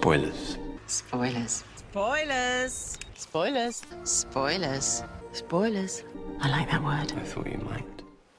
Spoilers. Spoilers. Spoilers. Spoilers. Spoilers. Spoilers. I like that word. I thought you might.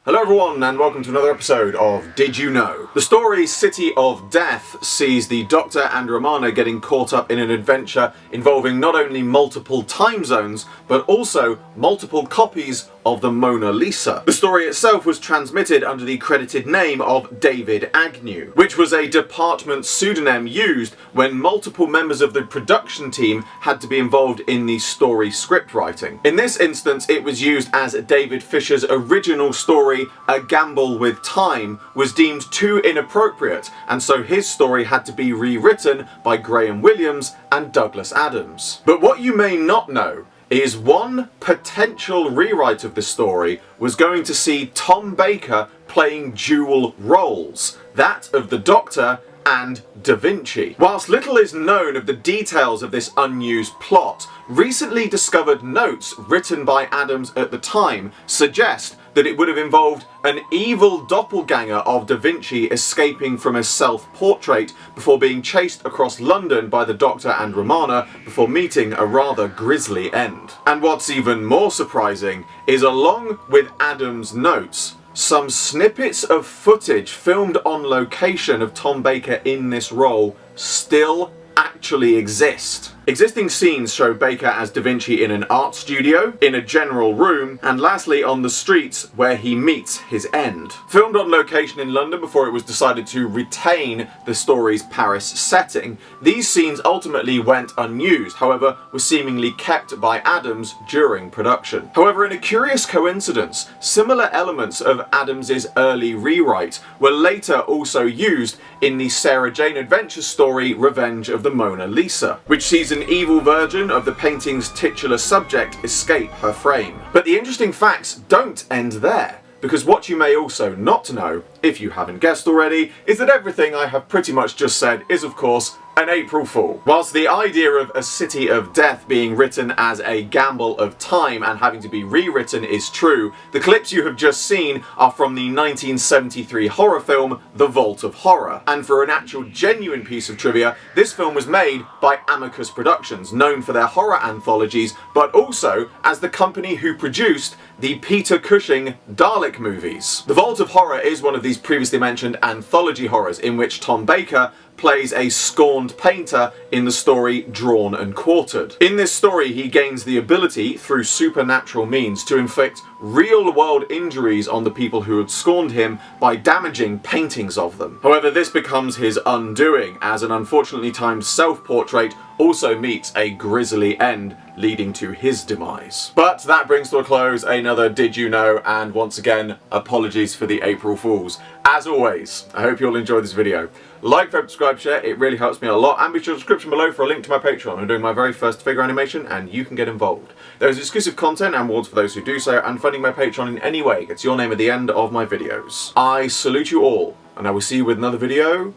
Hello everyone and welcome to another episode of Did You Know? The story City of Death sees the Doctor and Romana getting caught up in an adventure involving not only multiple time zones but also multiple copies of the Mona Lisa. The story itself was transmitted under the credited name of David Agnew, which was a department pseudonym used when multiple members of the production team had to be involved in the story script writing. In this instance, it was used as David Fisher's original story, A Gamble with Time, was deemed too inappropriate, and so his story had to be rewritten by Graham Williams and Douglas Adams. But what you may not know is one potential rewrite of the story was going to see Tom Baker playing dual roles, that of the Doctor and Da Vinci. Whilst little is known of the details of this unused plot, recently discovered notes written by Adams at the time suggest that it would have involved an evil doppelganger of Da Vinci escaping from a self-portrait before being chased across London by the Doctor and Romana before meeting a rather grisly end. And what's even more surprising is, along with Adams' notes, some snippets of footage filmed on location of Tom Baker in this role still actually exist. Existing scenes show Baker as Da Vinci in an art studio, in a general room, and lastly on the streets where he meets his end. Filmed on location in London before it was decided to retain the story's Paris setting, these scenes ultimately went unused, however were seemingly kept by Adams during production. However, in a curious coincidence, similar elements of Adams's early rewrite were later also used in the Sarah Jane Adventures story Revenge of the Mona Lisa, which sees an evil version of the painting's titular subject escape her frame. But the interesting facts don't end there, because what you may also not know, if you haven't guessed already, is that everything I have pretty much just said is of course an April Fool. Whilst the idea of a City of Death being written as a gamble of time and having to be rewritten is true, the clips you have just seen are from the 1973 horror film The Vault of Horror. And for an actual genuine piece of trivia, this film was made by Amicus Productions, known for their horror anthologies, but also as the company who produced the Peter Cushing Dalek movies. The Vault of Horror is one of these previously mentioned anthology horrors in which Tom Baker plays a scorned painter in the story Drawn and Quartered. In this story, he gains the ability, through supernatural means, to inflict real-world injuries on the people who had scorned him by damaging paintings of them. However, this becomes his undoing, as an unfortunately timed self-portrait also meets a grisly end, leading to his demise. But that brings to a close another Did You Know, and once again, apologies for the April Fools. As always, I hope you all enjoyed this video. Like, favorite, subscribe, share, it really helps me a lot, and be sure to description below for a link to my Patreon. I'm doing my very first figure animation and you can get involved. There is exclusive content and rewards for those who do so, and funding my Patreon in any way gets your name at the end of my videos. I salute you all, and I will see you with another video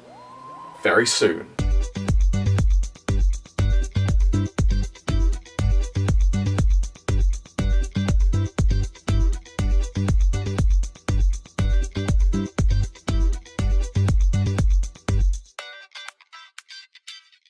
very soon.